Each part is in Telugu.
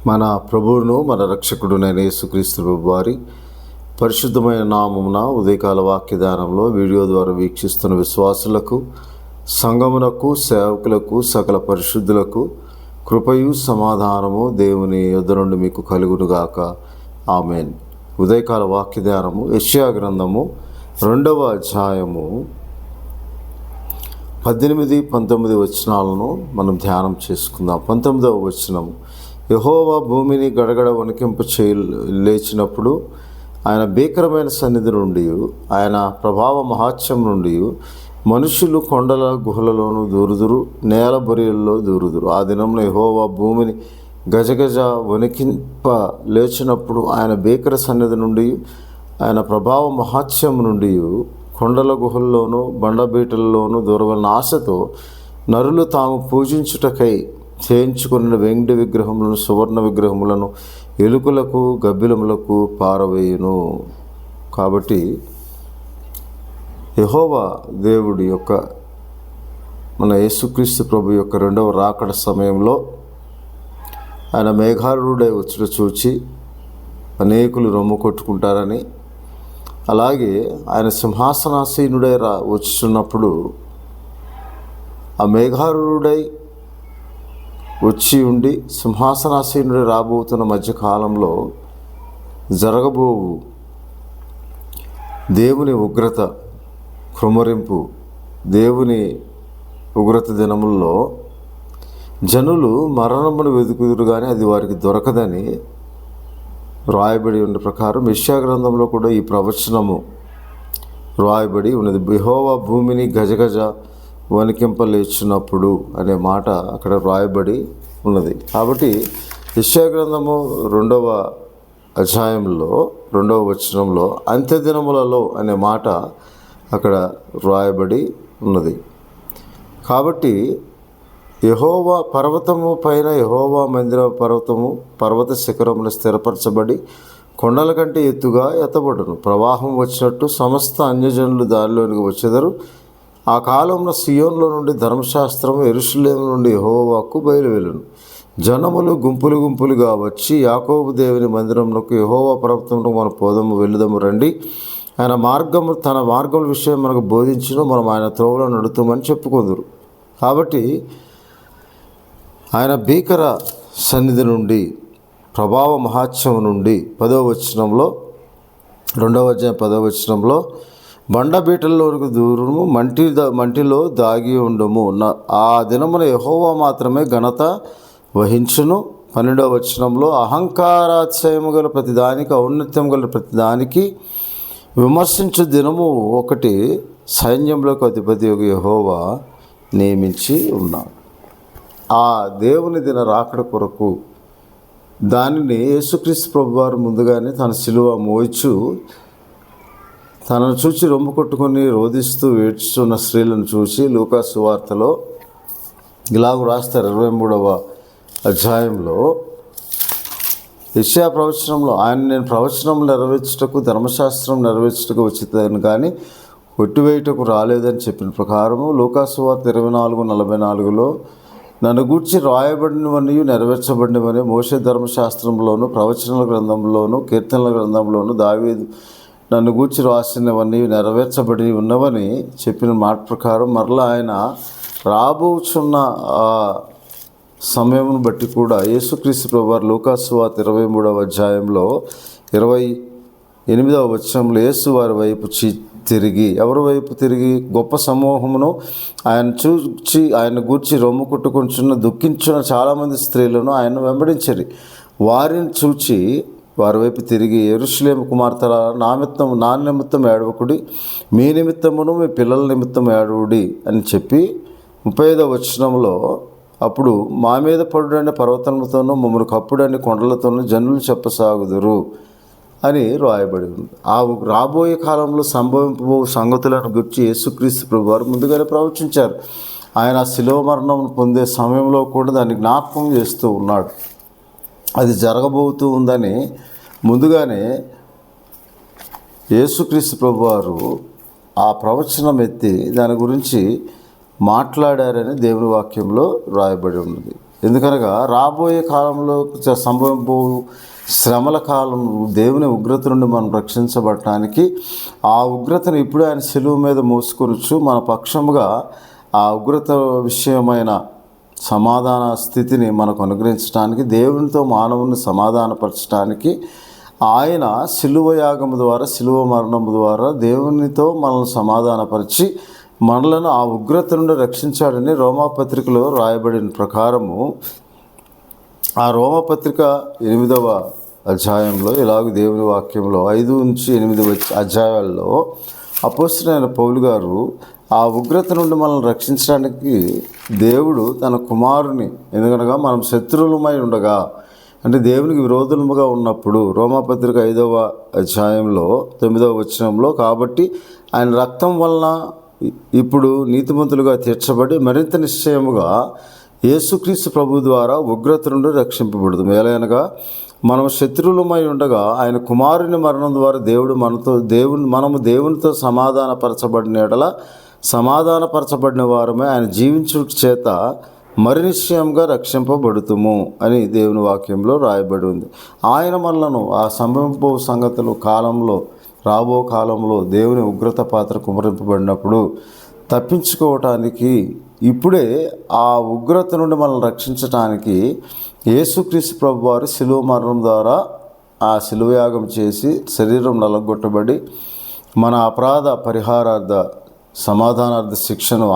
మన ప్రభువును మన రక్షకుడునైన యేసుక్రీస్తు ప్రభు వారి పరిశుద్ధమైన నామమున ఉదయకాల వాక్యదానంలో వీడియో ద్వారా వీక్షిస్తున్న విశ్వాసులకు, సంఘమునకు, సేవకులకు, సకల పరిశుద్ధులకు కృపయు సమాధానము దేవుని యొద్ద నుండి మీకు కలుగునుగాక. ఆమెన్. ఉదయకాల వాక్యదానము యెషయా గ్రంథము 2వ అధ్యాయము 18-19 వచనాలను మనం ధ్యానం చేసుకుందాం. 19వ వచనము: యెహోవా భూమిని గడగడ వణికింప లేచినప్పుడు ఆయన భీకరమైన సన్నిధి నుండి, ఆయన ప్రభావ మహాత్యం నుండి మనుషులు కొండల గుహలలోనూ దూరుదురు, నేల బొరియల్లో దూరుదురు. ఆ దినంలో యెహోవా భూమిని గజగజ వణికింప లేచినప్పుడు ఆయన భీకర సన్నిధి నుండి, ఆయన ప్రభావ మహాత్యం నుండి కొండల గుహల్లోనూ బండబీటల్లోనూ దూరవలన ఆశతో నరులు తాము పూజించుటకై చేయించుకున్న వెండి విగ్రహములను, సువర్ణ విగ్రహములను ఎలుకలకు, గబ్బిలములకు పారవేయును. కాబట్టి యెహోవా దేవుడి యొక్క, మన యేసుక్రీస్తు ప్రభు యొక్క 2వ రాకడ సమయంలో ఆయన మేఘారూఢుడై వచ్చుట చూచి అనేకులు రొమ్ము కొట్టుకుంటారని, అలాగే ఆయన సింహాసనాసీనుడై వచ్చుచున్నప్పుడు ఆ మేఘారూఢుడై వచ్చి ఉండి సింహాసనాసీనుడై రాబోతున్న మధ్యకాలంలో జరగబోవు దేవుని ఉగ్రత, కృమరింపు, దేవుని ఉగ్రత దినముల్లో జనులు మరణమును వెతుకుదురు కానీ అది వారికి దొరకదని రాయబడి ఉన్న ప్రకారం యెషయా గ్రంథంలో కూడా ఈ ప్రవచనము రాయబడి ఉన్నది. యెహోవా భూమిని గజగజ వణికింపలేచినప్పుడు అనే మాట అక్కడ రాయబడి ఉన్నది. కాబట్టి యెషయా గ్రంథము 2వ అధ్యాయంలో 2వ వచనంలో అంత్యదినములలో అనే మాట అక్కడ రాయబడి ఉన్నది. కాబట్టి యెహోవా పర్వతము పైన, యెహోవా మందిర పర్వత శిఖరమును స్థిరపరచబడి కొండల కంటే ఎత్తుగా ఎత్తబడును. ప్రవాహం వచ్చినట్టు సమస్త అన్యజనులు దారిలోనికి వచ్చెదరు. ఆ కాలంలో సియోన్లో నుండి ధర్మశాస్త్రం, యెరూషలేము నుండి యెహోవాకు బయలువెళ్ళును. జనములు గుంపులు గుంపులుగా వచ్చి యాకోబు దేవుని మందిరమునకు, యెహోవా పర్వతమునకు మన పోదము, వెళ్ళుదము రండి. ఆయన మార్గము, తన మార్గముల విషయం మనకు బోధించును, మనం ఆయన త్రోవలో నడుతామని చెప్పుకుందరు. కాబట్టి ఆయన భీకర సన్నిధి నుండి, ప్రభావ మహాత్యం నుండి 10వ వచనంలో, 2వ అధ్యాయం 10వ వచనంలో బండబీటల్లోనికి దూరము, మంటిలో దాగి ఉండము. ఆ దినమున యెహోవా మాత్రమే ఘనత వహించును. 12వ వచనంలో అహంకారాతిశయము గల ప్రతిదానికి, ఔన్నత్యం గల ప్రతిదానికి విమర్శించు దినము ఒకటి సైన్యంలోకి అధిపతి యెహోవా నియమించి ఉన్నాడు. ఆ దేవుని దిన రాకడ కొరకు దానిని యేసుక్రీస్తు ప్రభువారు ముందుగానే తన శిలువ మోయిచు, తనను చూచి రొమ్ము కొట్టుకొని రోధిస్తూ ఏడ్చుతున్న స్త్రీలను చూసి లూకా సువార్తలో ఇలాగ రాస్తారు. 23వ అధ్యాయంలో యెషయా ప్రవచనంలో, ఆయన నేను ప్రవచనం నెరవేర్చుటకు, ధర్మశాస్త్రం నెరవేర్చుటకు వచ్చిందని కానీ కొట్టివేయుటకు రాలేదని చెప్పిన ప్రకారము లూకా సువార్త 24:44లో నన్ను గూర్చి రాయబడినవన్నీ నెరవేర్చబడినవని మోషే ధర్మశాస్త్రంలోను, ప్రవచనల గ్రంథంలోను, కీర్తనల గ్రంథంలోను దావీదు నన్ను గూర్చి రాసినవన్నీ నెరవేర్చబడి ఉన్నవని చెప్పిన మాట ప్రకారం మరలా ఆయన రాబోచున్న సమయమును బట్టి కూడా యేసుక్రీస్తు ప్రభువారు లూకా సువార్త 23వ అధ్యాయంలో 28వ వచనంలో యేసు వారి వైపు తిరిగి, ఎవరి వైపు తిరిగి? గొప్ప సమూహమును ఆయన చూచి ఆయన గూర్చి రొమ్ము కొట్టుకుంటున్న, దుఃఖించిన చాలామంది స్త్రీలను ఆయన వెంబడించరి. వారిని చూచి వారి వైపు తిరిగి, యెరూషలేము కుమార్తెలారా, నా నిమిత్తం ఏడవకుడి, మీ నిమిత్తమును మీ పిల్లల నిమిత్తం ఏడవుడి అని చెప్పి 35వ వచనంలో అప్పుడు మా మీద పడుడని పర్వతములతోనూ, మమ్మల్ని కప్పుడని కొండలతోనూ జనులు చెప్పసాగుదురు అని రాయబడి ఉంది. ఆ రాబోయే కాలంలో సంభవింపబో సంగతులను గురించి యేసుక్రీస్తు ప్రభువారు ముందుగానే ప్రవచించారు. ఆయన శిలువ మరణం పొందే సమయంలో కూడా దాన్ని జ్ఞాపకం చేస్తూ ఉన్నాడు. అది జరగబోతూ ఉందని ముందుగానే యేసుక్రీస్తు ప్రభువారు ఆ ప్రవచనం ఎత్తి దాని గురించి మాట్లాడారని దేవుని వాక్యంలో రాయబడి ఉన్నది. ఎందుకనగా రాబోయే కాలంలో సంభవింపు శ్రమల కాలం దేవుని ఉగ్రత నుండి మనం రక్షించబడటానికి ఆ ఉగ్రతను ఇప్పుడే ఆయన శిలువ మీద మోసుకొనొచ్చు మన పక్షముగా ఆ ఉగ్రత విషయమైన సమాధాన స్థితిని మనకు అనుగ్రహించడానికి, దేవునితో మానవుని సమాధానపరచడానికి ఆయన శిలువ యాగము ద్వారా, శిలువ మరణము ద్వారా దేవునితో మనల్ని సమాధానపరిచి మనలను ఆ ఉగ్రత నుండి రక్షించాడని రోమాపత్రికలో రాయబడిన ప్రకారము ఆ రోమపత్రిక 8వ అధ్యాయంలో ఇలాగ దేవుని వాక్యంలో 5 నుంచి 8 అధ్యాయాల్లో అపోస్తలుడైన పౌలు గారు ఆ ఉగ్రత నుండి మనల్ని రక్షించడానికి దేవుడు తన కుమారుని, ఎందుకనగా మనం శత్రువులమై ఉండగా, అంటే దేవునికి విరోధముగా ఉన్నప్పుడు, రోమాపత్రిక 5వ అధ్యాయంలో 9వ వచనంలో, కాబట్టి ఆయన రక్తం వలన ఇప్పుడు నీతిమంతులుగా తీర్చబడి మరింత నిశ్చయముగా యేసుక్రీస్తు ప్రభు ద్వారా ఉగ్రత నుండి రక్షింపబడుతుంది. ఎలాగనగా మనం శత్రువులమై ఉండగా ఆయన కుమారుని మరణం ద్వారా మనము దేవునితో సమాధానపరచబడిన ఎడల సమాధానపరచబడిన వారమే ఆయన జీవించుట చేత మరి నిశ్చయంగా రక్షింపబడుతుము అని దేవుని వాక్యంలో రాయబడి ఉంది. ఆయన మనలను ఆ సంభవింపు సంగతులు కాలంలో, రాబో కాలంలో దేవుని ఉగ్రత పాత్ర కుమరింపబడినప్పుడు తప్పించుకోవటానికి, ఇప్పుడే ఆ ఉగ్రత నుండి మనల్ని రక్షించటానికి యేసుక్రీస్తు ప్రభు వారు శిలువ మరణం ద్వారా ఆ శిలువ యాగం చేసి శరీరం నలగొట్టబడి మన అపరాధ పరిహారార్థ సమాధానార్థ శిక్షను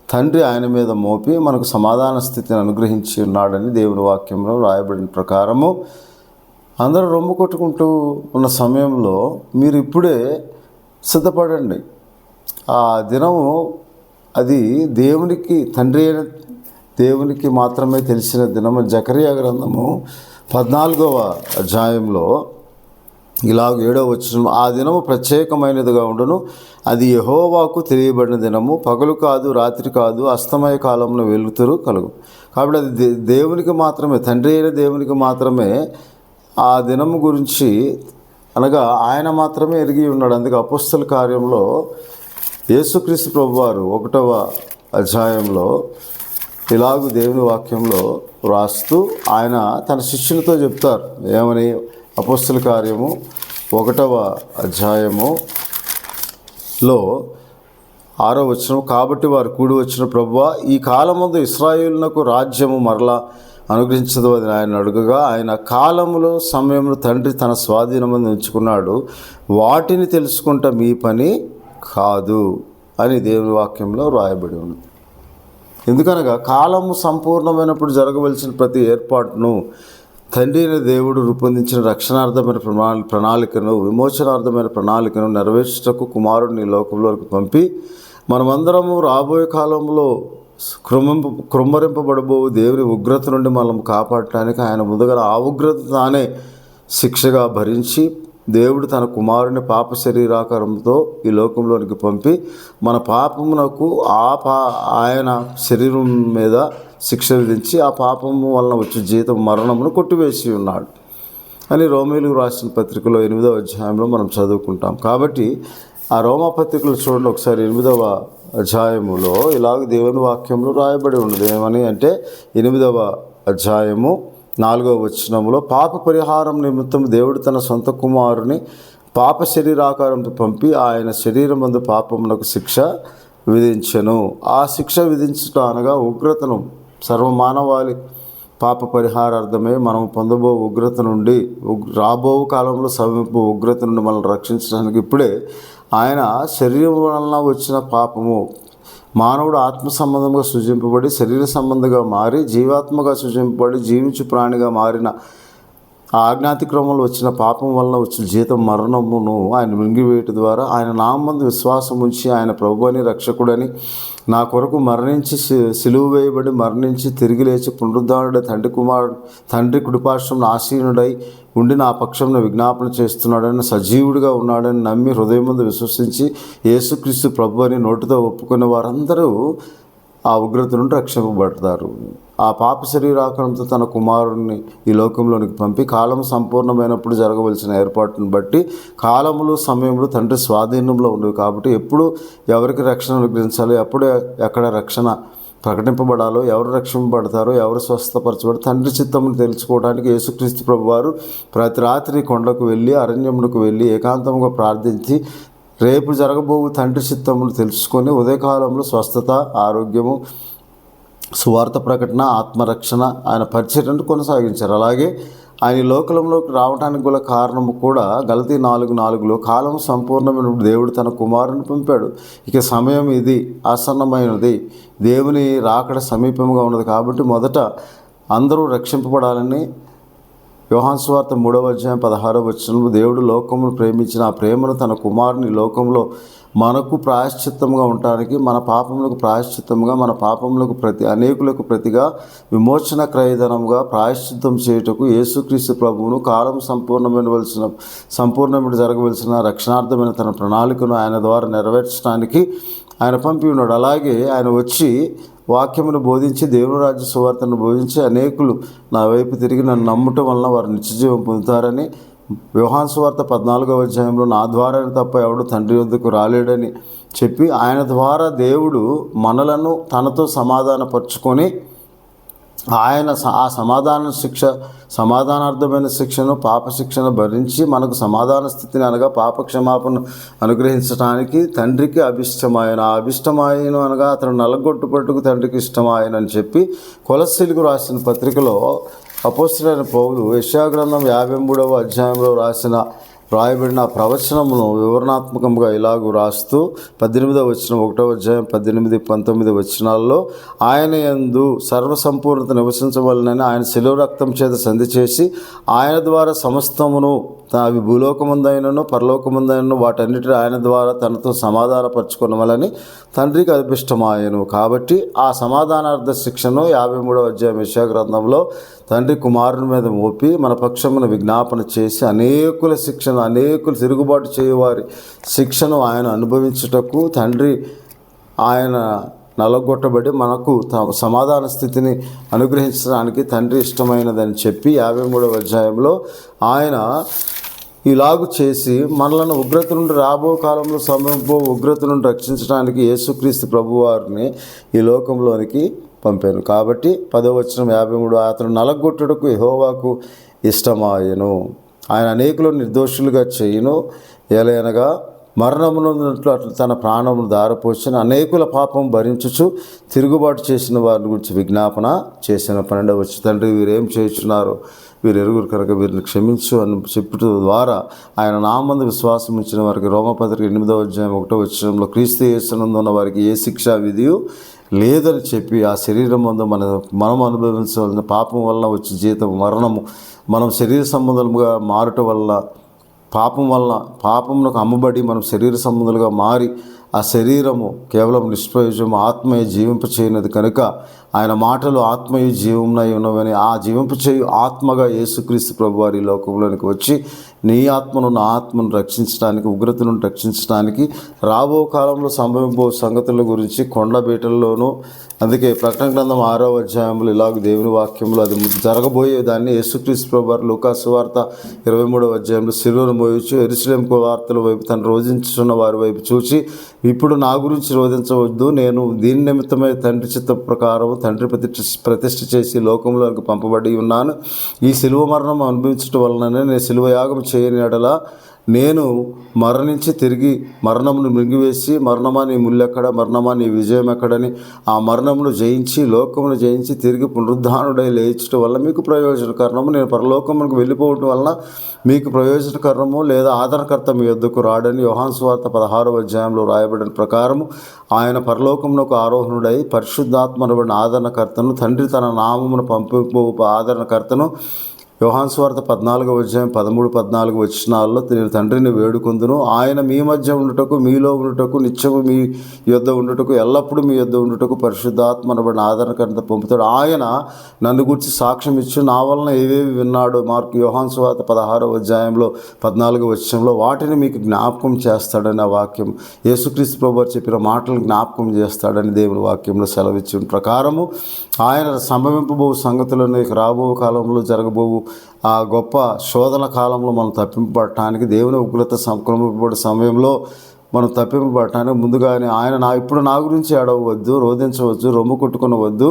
తండ్రి ఆయన మీద మోపి మనకు సమాధాన స్థితిని అనుగ్రహించి ఉన్నాడని దేవుని వాక్యంలో రాయబడిన ప్రకారము అందరూ రొమ్ము కొట్టుకుంటూ ఉన్న సమయంలో మీరు ఇప్పుడే సిద్ధపడండి. ఆ దినము అది దేవునికి, తండ్రి అయిన దేవునికి మాత్రమే తెలిసిన దినము. జకరియా గ్రంథము 14వ అధ్యాయంలో ఇలాగ 7వ వచనం, ఆ దినము ప్రత్యేకమైనదిగా ఉండును, అది యెహోవాకు తెలియబడిన దినము, పగలు కాదు రాత్రి కాదు, అస్తమయ కాలంలో వెలుతురు కలుగు. కాబట్టి అది దేవునికి మాత్రమే, తండ్రి అయిన దేవునికి మాత్రమే ఆ దినము గురించి, అనగా ఆయన మాత్రమే ఎరిగి ఉన్నాడు. అందుకే అపోస్తల కార్యంలో యేసుక్రీస్తు ప్రభువారు 1వ అధ్యాయంలో ఇలాగూ దేవుని వాక్యంలో వ్రాస్తూ ఆయన తన శిష్యులతో చెప్తారు. ఏమని? అపోస్తల కార్యము 1వ అధ్యాయములో 6వ వచనం, కాబట్టి వారు కూడి వచ్చిన ప్రభువా, ఈ కాలమందు ఇశ్రాయేలునకు రాజ్యము మరలా అనుగ్రహించదు అని ఆయన అడుగగా, ఆయన కాలములో సమయంలో తండ్రి తన స్వాధీనమందు ఉంచుకున్నాడు, వాటిని తెలుసుకుంటా మీ పని కాదు అని దేవుని వాక్యంలో రాయబడి ఉంది. ఎందుకనగా కాలము సంపూర్ణమైనప్పుడు జరగవలసిన ప్రతి ఏర్పాటును తండ్రి అయిన దేవుడు రూపొందించిన రక్షణార్థమైన ప్రణాళికను, విమోచనార్థమైన ప్రణాళికను నెరవేర్చుటకు కుమారుడిని లోకంలోకి పంపి మనమందరము రాబోయే కాలంలో కృమ్మరింపబడబో దేవుని ఉగ్రత నుండి మనం కాపాడటానికి ఆయన ముందుగా ఆ ఉగ్రత తానే శిక్షగా భరించి దేవుడు తన కుమారుని పాప శరీరాకారంతో ఈ లోకంలోనికి పంపి మన పాపమునకు ఆయన శరీరం మీద శిక్ష విధించి ఆ పాపము వలన వచ్చే జీతం మరణమును కొట్టివేసి ఉన్నాడు అని రోమీయులకు రాసిన పత్రికలో 8వ అధ్యాయంలో మనం చదువుకుంటాం. కాబట్టి ఆ రోమపత్రికలు చూడండి ఒకసారి. 8వ అధ్యాయములో ఇలాగ దేవుని వాక్యంలో రాయబడి ఉన్నది. ఏమని అంటే 8వ అధ్యాయము 4వ వచనములో, పాప పరిహారం నిమిత్తం దేవుడు తన సొంత కుమారుని పాప శరీరాకారంతో పంపి ఆయన శరీరమందు పాపమునకు శిక్ష విధించెను. ఆ శిక్ష విధించుట అనగా ఉగ్రతను, సర్వమానవాళి పాప పరిహారార్థమే మనం పొందబో ఉగ్రత నుండి, రాబో కాలంలో సమీప ఉగ్రత నుండి మనల్ని రక్షించడానికి ఇప్పుడే ఆయన శరీరం వలన వచ్చిన పాపము, మానవుడు ఆత్మ సంబంధంగా సృజింపబడి శరీర సంబంధంగా మారి జీవాత్మగా సృజింపబడి జీవించు ప్రాణిగా మారిన ఆ ఆజ్ఞాతిక్రమంలో వచ్చిన పాపం వలన వచ్చిన జీతం మరణమును ఆయన మింగివేయటం ద్వారా ఆయన నామందు విశ్వాసం ఉంచి ఆయన ప్రభువని రక్షకుడని నా కొరకు మరణించి సిలువ వేయబడి మరణించి తిరిగి లేచి పునరుద్ధానుడై తండ్రి కుడిపార్శ్వమున ఆసీనుడై ఉండి నా పక్షంలో విజ్ఞాపన చేస్తున్నాడని, సజీవుడిగా ఉన్నాడని నమ్మి హృదయమందు విశ్వసించి యేసుక్రీస్తు ప్రభు అని నోటితో ఒప్పుకునే వారందరూ ఆ ఉగ్రత నుండి రక్షింపబడతారు. ఆ పాప శరీరాకారంతో తన కుమారుడిని ఈ లోకంలోనికి పంపి కాలం సంపూర్ణమైనప్పుడు జరగవలసిన ఏర్పాటును బట్టి కాలములు సమయంలో తండ్రి స్వాధీనంలో ఉండేవి. కాబట్టి ఎప్పుడు ఎవరికి రక్షణ అనుగ్రహించాలి, ఎప్పుడు ఎక్కడ రక్షణ ప్రకటింపబడాలో, ఎవరు రక్షింపబడతారో, ఎవరు స్వస్థపరచబడి తండ్రి చిత్తమును తెలుసుకోవడానికి యేసుక్రీస్తు ప్రభువారు ప్రతి రాత్రి కొండకు వెళ్ళి, అరణ్యమునకు వెళ్ళి ఏకాంతముగా ప్రార్థించి రేపు జరగబోవు తండ్రి చిత్తమును తెలుసుకొని ఉదయకాలంలో స్వస్థత, ఆరోగ్యము, సువార్త ప్రకటన, ఆత్మరక్షణ ఆయన పరిచర్యను కొనసాగించారు. అలాగే ఆయన ఈ లోకంలోకి రావడానికి గల కారణము కూడా గలతీ 4:4లో కాలం సంపూర్ణమైనప్పుడు దేవుడు తన కుమారుని పంపాడు. ఇక సమయం ఇది ఆసన్నమైనది, దేవుని రాకడ సమీపంగా ఉన్నది. కాబట్టి మొదట అందరూ రక్షింపబడాలని యోహాను సువార్త 3:16 దేవుడు లోకమును ప్రేమించిన ఆ ప్రేమను తన కుమారుని లోకంలో మనకు ప్రాయశ్చిత్తంగా ఉండటానికి, మన పాపములకు ప్రాయశ్చిత్తంగా, మన పాపములకు అనేకులకు ప్రతిగా విమోచన క్రయధనంగా ప్రాయశ్చిత్తం చేయుటకు యేసుక్రీస్తు ప్రభువును కాలం సంపూర్ణమైన జరగవలసిన రక్షణార్థమైన తన ప్రణాళికను ఆయన ద్వారా నెరవేర్చడానికి ఆయన పంపి ఉన్నాడు. అలాగే ఆయన వచ్చి వాక్యమును బోధించి, దేవుని రాజ్య సువార్తను బోధించి అనేకులు నా వైపు తిరిగి నన్ను నమ్మటం వలన వారు నిత్యజీవం పొందుతారని యోహాను సువార్త 14 నా ద్వారా తప్ప ఎవడు తండ్రి వద్దకు రాలేడని చెప్పి ఆయన ద్వారా దేవుడు మనలను తనతో సమాధానపరుచుకొని ఆయన ఆ సమాధానార్థమైన శిక్షను, పాప శిక్షను భరించి మనకు సమాధాన స్థితిని అనగా పాప క్షమాపణ అనుగ్రహించడానికి తండ్రికి అభిష్టమాయన. ఆ అభిష్టమాయను అనగా అతను నలగొట్టుపట్టుకు తండ్రికి ఇష్టమాయన అని చెప్పి కొలస్సీలకు రాసిన పత్రికలో అపోస్తలుడైన పౌలు యెషయా గ్రంథం 53 రాయబడిన ప్రవచనమును వివరణాత్మకంగా ఇలాగూ రాస్తూ 18 18, 19 ఆయన యందు సర్వసంపూర్ణత నివసించవలనని ఆయన శిలువ రక్తం చేత సంధి చేసి ఆయన ద్వారా సమస్తమును అవి భూలోకముందైనను పరలోకముందైనను వాటన్నిటి ఆయన ద్వారా తనతో సమాధానపరచుకునవలని తండ్రికి అభిష్టమాయను. కాబట్టి ఆ సమాధానార్థ శిక్షను 53 యెషయా గ్రంథంలో తండ్రి కుమారుని మీద మోపి మన పక్షమును విజ్ఞాపన చేసి అనేకులు తిరుగుబాటు చేయవారి శిక్షను ఆయన అనుభవించుటకు తండ్రి ఆయన నలగొట్టబడి మనకు సమాధాన స్థితిని అనుగ్రహించడానికి తండ్రి ఇష్టమైనదని చెప్పి 53 ఆయన ఇలాగు చేసి మనలను ఉగ్రత నుండి రాబో కాలంలో సమీప ఉగ్రత నుండి రక్షించడానికి యేసుక్రీస్తు ప్రభువారిని ఈ లోకంలోనికి పంపాను. కాబట్టి 10:53 అతను నలగొట్టుటకు యెహోవాకు ఇష్టమాయను, ఆయన అనేకులను నిర్దోషులుగా చేయును, ఏలయనగా మరణమునట్లు అట్లా తన ప్రాణమును దారపోసిన అనేకుల పాపం భరించుచు తిరుగుబాటు చేసిన వారిని గురించి విజ్ఞాపన చేసిన 12 తండ్రి వీరేం చేయుచున్నారు, వీరు ఎరుగురు కనుక వీరిని క్షమించు అని చెప్పుట ద్వారా ఆయన నామందు విశ్వాసం ఉంచిన వారికి రోమపత్రిక 8:1 క్రీస్తు యేసునందున్న వారికి ఏ శిక్షా విధియు లేదని చెప్పి ఆ శరీరం ముందు మనం అనుభవించవలసిన పాపం వలన వచ్చే జీతం మరణము, మనం శరీర సంబంధాలుగా మారటం వల్ల పాపమునకు అమ్మబడి మనం శరీర సంబంధాలుగా మారి ఆ శరీరము కేవలం నిష్ప్రయోజనం, ఆత్మయే జీవింపచేయనది కనుక ఆయన మాటలు ఆత్మయు జీవమునై ఉన్నవని ఆ జీవింపచేయు ఆత్మగా యేసుక్రీస్తు ప్రభువారి ఈ లోకంలోనికి వచ్చి నీ ఆత్మను నా ఆత్మను రక్షించడానికి, ఉగ్రత నుండి రక్షించడానికి రాబో కాలంలో సంభవించబో సంగతుల గురించి కొండబీటల్లోనూ, అందుకే ప్రకటన గ్రంథం 6 ఇలాగ దేవుని వాక్యంలో అది జరగబోయేదాన్ని యేసుక్రీస్తు ప్రభువారు లూకాసు వార్త 23 శిలువను మోయొచ్చు యెరూషలేము వార్తల వైపు తను రోధించున్న వారి వైపు చూచి ఇప్పుడు నా గురించి రోధించవద్దు, నేను దీని నిమిత్తమై తండ్రి చిత్త ప్రకారం తండ్రి ప్రతిష్ఠ చేసి లోకంలోకి పంపబడి ఉన్నాను. ఈ శిలువ మరణం అనుభవించడం వలననే నేను శిలువ యాగం చేయని ఎడల నేను మరణించి తిరిగి మరణమును మృంగివేసి, మరణమా నీ ముల్లెక్కడ, మరణమా నీ విజయం ఎక్కడని ఆ మరణమును జయించి లోకమును జయించి తిరిగి పునరుద్ధానుడై లేచడం వల్ల మీకు ప్రయోజనకరణము, నేను పరలోకమునకు వెళ్ళిపోవటం వలన మీకు ప్రయోజనకరణము లేదా ఆదరణకర్త మీ యొద్దకు రాడని యోహాను సువార్త 16 రాయబడిన ప్రకారము ఆయన పరలోకమునకు ఆరోహణుడై పరిశుద్ధాత్మనబడిన ఆదరణకర్తను, తండ్రి తన నామమును పంపిపో ఆదరణకర్తను యోహాను సువార్త 14 13, 14 నేను తండ్రిని వేడుకొందును, ఆయన మీ మధ్య ఉండుటకు, మీలో ఉండుటకు, నిత్యము మీ యొద్ద ఉండుటకు, ఎల్లప్పుడూ మీ యొద్ద ఉండుటకు పరిశుద్ధాత్మనబడిన ఆదరణకర్త పంపుతాడు. ఆయన నన్ను గురించి సాక్ష్యం ఇచ్చి నా వలన ఏవేవి విన్నాడో యోహాను సువార్త 16 14 వాటిని మీకు జ్ఞాపకం చేస్తాడని ఆ వాక్యం యేసుక్రీస్తు ప్రభువారు చెప్పిన మాటలు జ్ఞాపకం చేస్తాడని దేవుని వాక్యంలో సెలవిచ్చిన ప్రకారము ఆయన సంభవింపబో సంగతులను రాబో కాలంలో జరగబోవు ఆ గొప్ప శోధన కాలంలో మనం తప్పింపబడటానికి దేవుని ఉగ్రత సంక్రమింపబడే సమయంలో మనం తప్పింపబడటానికి ముందుగానే ఆయన ఇప్పుడు నా గురించి ఏడవద్దు, రోధించవద్దు, రొమ్ము కొట్టుకునవద్దు,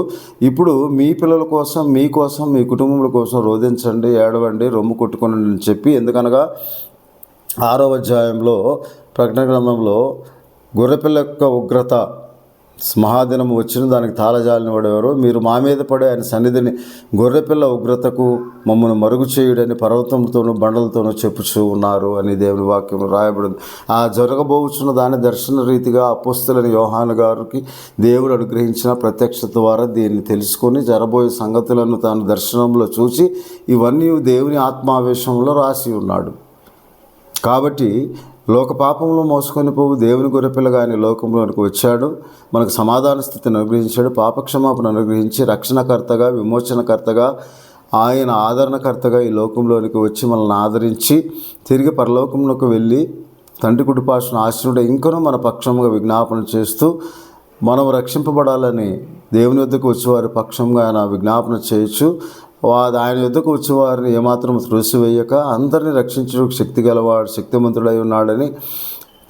ఇప్పుడు మీ పిల్లల కోసం, మీకోసం, మీ కుటుంబముల కోసం రోధించండి, ఏడవండి, రొమ్ము కొట్టుకునండి అని చెప్పి, ఎందుకనగా 6వ అధ్యాయంలో ప్రకటన గ్రంథంలో గొర్రెపిల్ల యొక్క ఉగ్రత మహాదినం వచ్చిన దానికి తాళజాలని వాడేవారు, మీరు మా మీద పడే ఆయన సన్నిధిని గొర్రెపిల్ల ఉగ్రతకు మమ్మల్ని మరుగు చేయుడని పర్వతంతోనూ బండలతోనూ చెప్పుచూ ఉన్నారు అని దేవుని వాక్యం రాయబడింది. ఆ జరగబోచున్న దాని దర్శన రీతిగా అపోస్తలుడైన యోహాను గారికి దేవుడు అనుగ్రహించిన ప్రత్యక్షత ద్వారా దీన్ని తెలుసుకొని జరబోయే సంగతులను తాను దర్శనంలో చూసి ఇవన్నీ దేవుని ఆత్మావేశంలో రాసి ఉన్నాడు. కాబట్టి లోక పాపంలో మోసుకొని పోవు దేవుని గొర్రెపిల్లగా ఆయన లోకంలోనికి వచ్చాడు, మనకు సమాధాన స్థితిని అనుగ్రహించాడు, పాపక్షమాపణ అనుగ్రహించి రక్షణకర్తగా, విమోచనకర్తగా, ఆయన ఆదరణకర్తగా ఈ లోకంలోనికి వచ్చి మనల్ని ఆదరించి తిరిగి పరలోకంలోకి వెళ్ళి తండ్రి కుడిపార్శ్వన ఆశ్రయుడు ఇంకనూ మన పక్షంగా విజ్ఞాపన చేస్తూ మనం రక్షింపబడాలని దేవుని వద్దకు వచ్చేవారి పక్షంగా ఆయన విజ్ఞాపన చేయొచ్చు. ఆయన యుద్ధకు వచ్చేవారిని ఏమాత్రం త్రోసివేయక అందరినీ రక్షించడానికి శక్తి గలవాడు, శక్తిమంతుడై ఉన్నాడని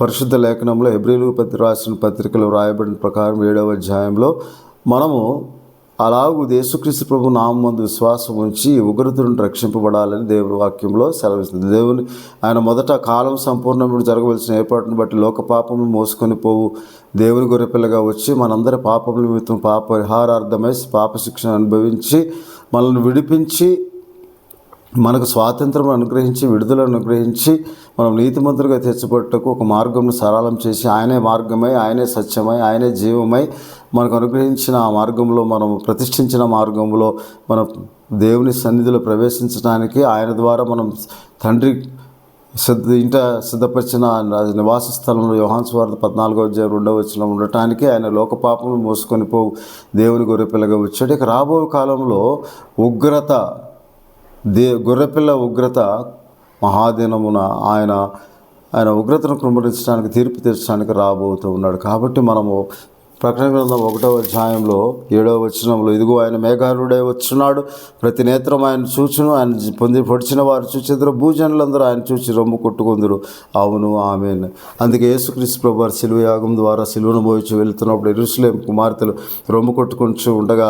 పరిశుద్ధ లేఖనంలో హెబ్రీయులకు రాసిన పత్రికలో రాయబడిన ప్రకారం 7వ అధ్యాయంలో మనము అలాగూ యేసుక్రీస్తు ప్రభు నామమందు విశ్వాసం ఉంచి ఉగ్రతులను రక్షింపబడాలని దేవుని వాక్యంలో సెలవిస్తుంది. దేవుని ఆయన మొదట కాలం సంపూర్ణముడు జరగవలసిన ఏర్పాటును బట్టి లోక పాపము మోసుకొని పోవు దేవుని గొర్రెపిల్లగా వచ్చి మనందరి పాపముల నిమిత్తం పాప పరిహారార్థమై పాప శిక్షను అనుభవించి మనల్ని విడిపించి మనకు స్వాతంత్రం అనుగ్రహించి విడుదల అనుగ్రహించి మనం నీతిమంతులుగా తెచ్చబట్టుకు ఒక మార్గంను సరళం చేసి ఆయనే మార్గమై, ఆయనే సత్యమై, ఆయనే జీవమై మనకు అనుగ్రహించిన ఆ మార్గంలో మనం ప్రతిష్ఠించిన మార్గంలో మనం దేవుని సన్నిధిలో ప్రవేశించడానికి ఆయన ద్వారా మనం తండ్రి ఇంట సిద్ధపరిచిన నివాస స్థలంలో యోహాను సువార్త 14వ అధ్యాయం 2వ వచనం ఉండటానికి ఆయన లోక పాపము మోసుకొని పోవు దేవుని గొర్రెపిల్లగా వచ్చాడు. ఇక రాబోయే కాలంలో ఉగ్రత గొర్రెపిల్ల ఉగ్రత మహాదినమున ఆయన ఉగ్రతను కుమ్మరించడానికి, తీర్పు తీర్చడానికి రాబోతూ ఉన్నాడు. కాబట్టి మనము ప్రకటన గ్రంథం 1వ అధ్యాయంలో 7వ వచనంలో ఇదిగో ఆయన మేఘారుడై వచ్చున్నాడు, ప్రతి నేత్రం ఆయన చూచును, ఆయన పొడిచిన వారు చూచెదరు, భూజనులందరూ ఆయన చూచి రొమ్ము కొట్టుకుందరు. అవును, ఆమేన్. అందుకే యేసుక్రీస్తు ప్రభువు వారు శిలువ యాగం ద్వారా శిలువను మోయించి వెళుతున్నప్పుడు యెరూషలేము కుమార్తెలు రొమ్ము కొట్టుకుంటూ ఉండగా,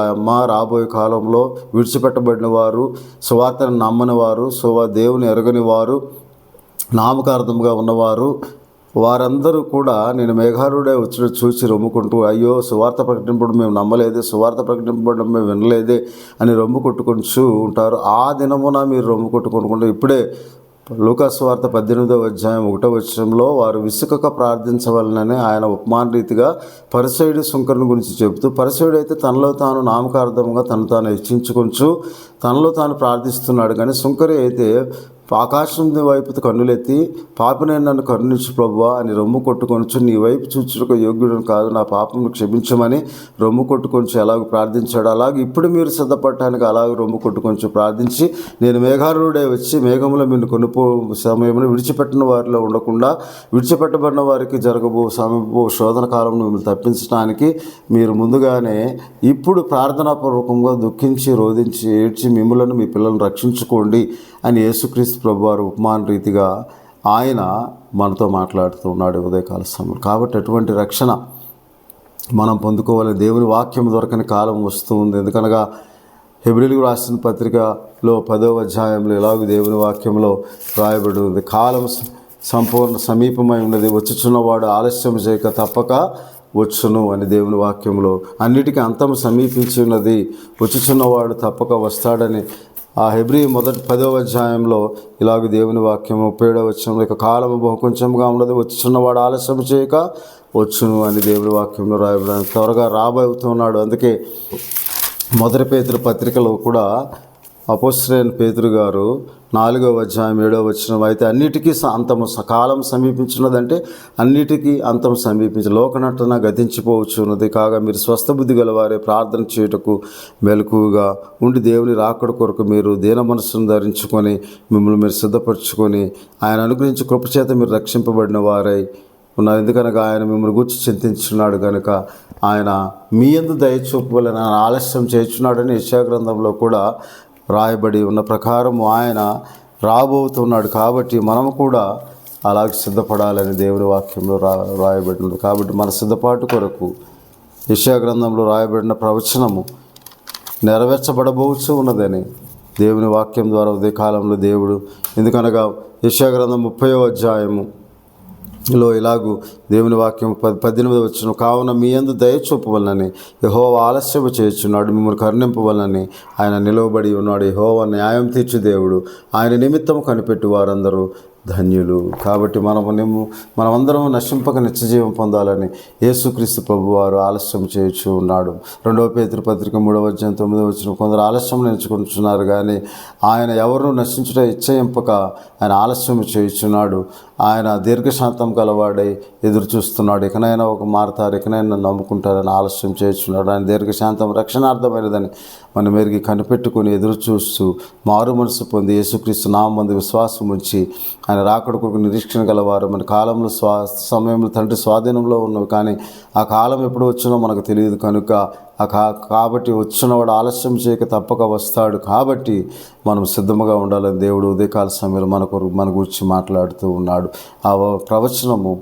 రాబోయే కాలంలో విడిచిపెట్టబడిన వారు, సువార్తను నమ్మని వారు, దేవుని ఎరగని వారు, నామకార్థంగా ఉన్నవారు, వారందరూ కూడా నేను మేఘారుడే వచ్చి చూసి రొమ్ముకుంటూ అయ్యో సువార్త ప్రకటింపడం మేము నమ్మలేదే, సువార్త ప్రకటింపడం మేము వినలేదే అని రొమ్ము కొట్టుకుంటూ ఉంటారు. ఆ దినమున మీరు రొమ్ము కొట్టుకుంటూ ఇప్పుడే లూకాసు సువార్త 18వ అధ్యాయం 1వ వచనంలో వారు విసుకక ప్రార్థించవలనని ఆయన ఉపమాన రీతిగా పరిసయుడు సుంకరుని గురించి చెబుతూ, పరిసయుడు అయితే తనలో తాను నామకార్థంగా తాను హెచ్చించుకొంచు తనలో తాను ప్రార్థిస్తున్నాడు, కానీ సుంకరి అయితే ఆకాశం వైపు కన్నులెత్తి పాపినే నన్ను కరుణించు ప్రభువా అని రొమ్ము కొట్టుకొనొచ్చు, నీ వైపు చూచుటకు యోగ్యుడని కాదు, నా పాపమును క్షమించమని రొమ్ము కొట్టుకొంచు ఎలాగ ప్రార్థించాడు, అలాగే ఇప్పుడు మీరు సిద్ధపడటానికి అలాగే రొమ్ము కొట్టుకొంచు ప్రార్థించి నేను మేఘారుడే వచ్చి మేఘంలో మీరు కొనుపో సమయంలో విడిచిపెట్టిన వారిలో ఉండకుండా విడిచిపెట్టబడిన వారికి జరగబో సమీపో శోధన కాలంలో మిమ్మల్ని తప్పించడానికి మీరు ముందుగానే ఇప్పుడు ప్రార్థనాపూర్వకంగా దుఃఖించి రోధించి ఏడ్చి మిమ్మల్ని మీ పిల్లలను రక్షించుకోండి అని యేసుక్రీస్తు ప్రభువారు ఉపమాన రీతిగా ఆయన మనతో మాట్లాడుతూ ఉన్నాడు ఉదయకాల సమయంలో. కాబట్టి అటువంటి రక్షణ మనం పొందుకోవాలని దేవుని వాక్యం దొరకని కాలం వస్తూ ఉంది. ఎందుకనగా హెబ్రీయులకు రాసిన పత్రికలో 10వ అధ్యాయంలో ఇలాగ దేవుని వాక్యంలో రాయబడి ఉంది, కాలం సంపూర్ణ సమీపమై ఉన్నది, వచ్చుచున్నవాడు ఆలస్యం చేయక తప్పక వచ్చును అని దేవుని వాక్యంలో. అన్నిటికీ అంతం సమీపించి ఉన్నది, వచ్చుచున్నవాడు తప్పక వస్తాడని ఆ హెబ్రీ 10వ అధ్యాయంలో ఇలాగ దేవుని వాక్యం 37వ వచనంలో ఇక కాలము బహు కొంచెంగా ఉన్నది, వచ్చుచున్నవాడు ఆలస్యం చేయక వచ్చును అని దేవుని వాక్యంలో రాయబడి త్వరగా రాబోతున్నాడు. అందుకే 1 పేతురు పత్రికలో కూడా అపోస్తలుడైన పేతురు గారు 4వ అధ్యాయం 7వ వచనం అయితే అన్నిటికీ అంతము కాలం సమీపించున్నదంటే అన్నిటికీ అంతం సమీపించి లోకనటన గతించిపోవచ్చున్నది, కాగా మీరు స్వస్థ బుద్ధి గలవారే ప్రార్థన చేయుటకు మెలకువగా ఉండి దేవుని రాకడ కొరకు మీరు దీన మనస్సును ధరించుకొని మిమ్మల్ని మీరు సిద్ధపరచుకొని ఆయన అనుగ్రహించి కృపచేత మీరు రక్షింపబడిన వారై ఉన్నారు. ఎందుకనగా ఆయన మిమ్మల్ని గూర్చి చింతించున్నాడు కనుక ఆయన మీ యందు దయ చూపవలెను ఆలస్యం చేయుచున్నాడని యెషయా గ్రంథంలో కూడా రాయబడి ఉన్న ప్రకారం ఆయన రాబోతున్నాడు. కాబట్టి మనము కూడా అలాగే సిద్ధపడాలని దేవుని వాక్యంలో రాయబడినది. కాబట్టి మన సిద్ధపాటు కొరకు యెషయా గ్రంథంలో రాయబడిన ప్రవచనము నెరవేర్చబడబోచు ఉన్నదని దేవుని వాక్యం ద్వారా ఉదయకాలంలో దేవుడు, ఎందుకనగా యెషయా గ్రంథం 30వ అధ్యాయములో ఇలాగూ దేవుని వాక్యం 18వ వచనం, కావున మీ యందు దయ చూపవలనని యెహోవా ఆలస్యము చేయుచున్నాడు, మిమ్మల్ని కరుణింపవలనని ఆయన నిలవబడి ఉన్నాడు. యెహోవా న్యాయం తీర్చు దేవుడు, ఆయన నిమిత్తము కనిపెట్టు వారందరూ ధన్యులు. కాబట్టి మనమందరం నశింపక నిత్యజీవం పొందాలని యేసుక్రీస్తు ప్రభువారు ఆలస్యం చేయుచు ఉన్నాడు. 2వ పేతురు పత్రిక 3వ అధ్యాయం 9వ వచనం, కొందరు ఆలస్యం ఎంచుకుంటున్నారు కానీ ఆయన ఎవరినూ నశించుట ఇచ్చయింపక ఆయన ఆలస్యం చేయుచున్నాడు. ఆయన దీర్ఘశాంతం గలవాడై ఎదురు చూస్తున్నాడు. ఇకనైనా ఒక మారతారు, ఇకనైనా నమ్ముకుంటారని ఆలస్యం చేస్తున్నాడు. ఆయన దీర్ఘశాంతం రక్షణార్థమైనదని మనం మెరిగి కనిపెట్టుకుని ఎదురు చూస్తూ మారు మనసు పొంది యేసుక్రీస్తు నామమందు విశ్వాసం ఉంచి ఆయన రాకడ కొరకు నిరీక్షణ గలవారు. మన కాలంలో సమయంలో తండ్రి స్వాధీనంలో ఉన్నవి, కానీ ఆ కాలం ఎప్పుడు వచ్చినో మనకు తెలియదు కనుక కాబట్టి వచ్చినవాడు ఆలస్యం చేయక తప్పక వస్తాడు. కాబట్టి మనం సిద్ధముగా ఉండాలని దేవుడు ఉదయకాల సమయంలో మన గురించి మాట్లాడుతూ ఉన్నాడు. ఆ ప్రవచనము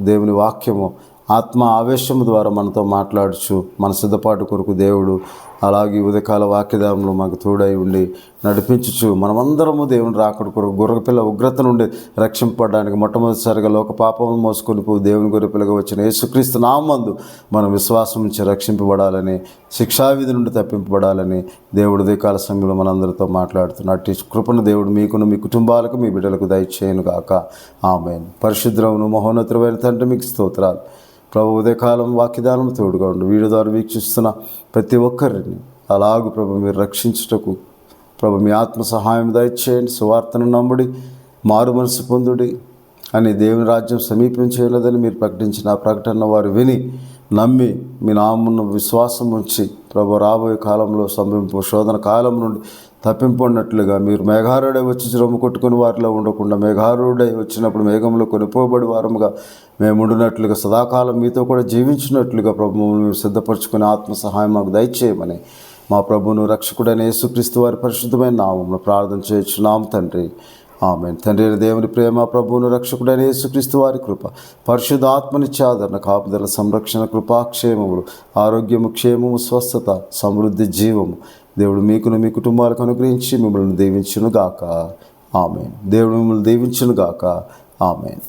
దేవుని వాక్యము ఆత్మ ఆవేశము ద్వారా మనతో మాట్లాడుచు మన సిద్ధపాటు కొరకు దేవుడు అలాగే ఉదయకాల వాక్యదానంలో మాకు తోడై ఉండి నడిపించుచు మనమందరము దేవుని రాకడ కొరకు గొర్రెపిల్ల ఉగ్రత నుండి రక్షింపడానికి మొట్టమొదటిసారిగా లోక పాపములు మోసుకొని పోయి దేవుని గొర్రెపిల్లగా వచ్చిన యేసుక్రీస్తు నామమందు మనం విశ్వాసం నుంచి రక్షింపబడాలని, శిక్షావిధి నుండి తప్పింపబడాలని దేవుడు ఉదయకాల సమయంలో మనందరితో మాట్లాడుతున్నట్టు కృపను దేవుడు మీకును మీ కుటుంబాలకు మీ బిడ్డలకు దయచేయను గాక. ఆమేన్. పరిశుద్ధమును మహోన్నతమైన తండ్రి మీకు స్తోత్రాలు ప్రభు. ఉదయకాలం వాక్యదానం తోడుగా ఉండు. వీడియో ద్వారా వీక్షిస్తున్న ప్రతి ఒక్కరిని అలాగూ ప్రభు మీరు రక్షించుటకు ప్రభు మీ ఆత్మ సహాయం దయచేయండి. సువార్తను నమ్ముడి, మారు మనసు పొందుడి అని దేవుని రాజ్యం సమీపించేయలేదని మీరు ప్రకటించిన ఆ ప్రకటన వారు విని నమ్మి మీ నామమును విశ్వాసం ఉంచి ప్రభు రాబోయే కాలంలో శోధన కాలం నుండి తప్పింపడినట్లుగా మీరు మేఘారుడై వచ్చి రొమ్ము కొట్టుకుని వారిలో ఉండకుండా మేఘారుడై వచ్చినప్పుడు మేఘంలో కొనిపోబడి వారముగా మేము ఉండినట్లుగా సదాకాలం మీతో కూడా జీవించినట్లుగా ప్రభువును మేము సిద్ధపరచుకుని ఆత్మ సహాయం మాకు దయచేయమని మా ప్రభువును రక్షకుడైన యేసుక్రీస్తు వారి పరిశుద్ధమైన నామమున ప్రార్థన చేయుచున్నాం తండ్రి. ఆమేన్. తండ్రి దేవుని ప్రేమ, ప్రభువును రక్షకుడైన యేసుక్రీస్తు వారి కృప, పరిశుద్ధ ఆత్మనిత్య ఆదరణ, కాపుదల, సంరక్షణ, కృపాక్షేమములు, ఆరోగ్యము, క్షేమము, స్వస్థత, సమృద్ధి, జీవము దేవుడు మీకును మీ కుటుంబాలకు అనుగ్రహించి మిమ్మల్ని దీవించును గాక. ఆమేన్. దేవుడు మిమ్మల్ని దీవించును గాక. ఆమేన్.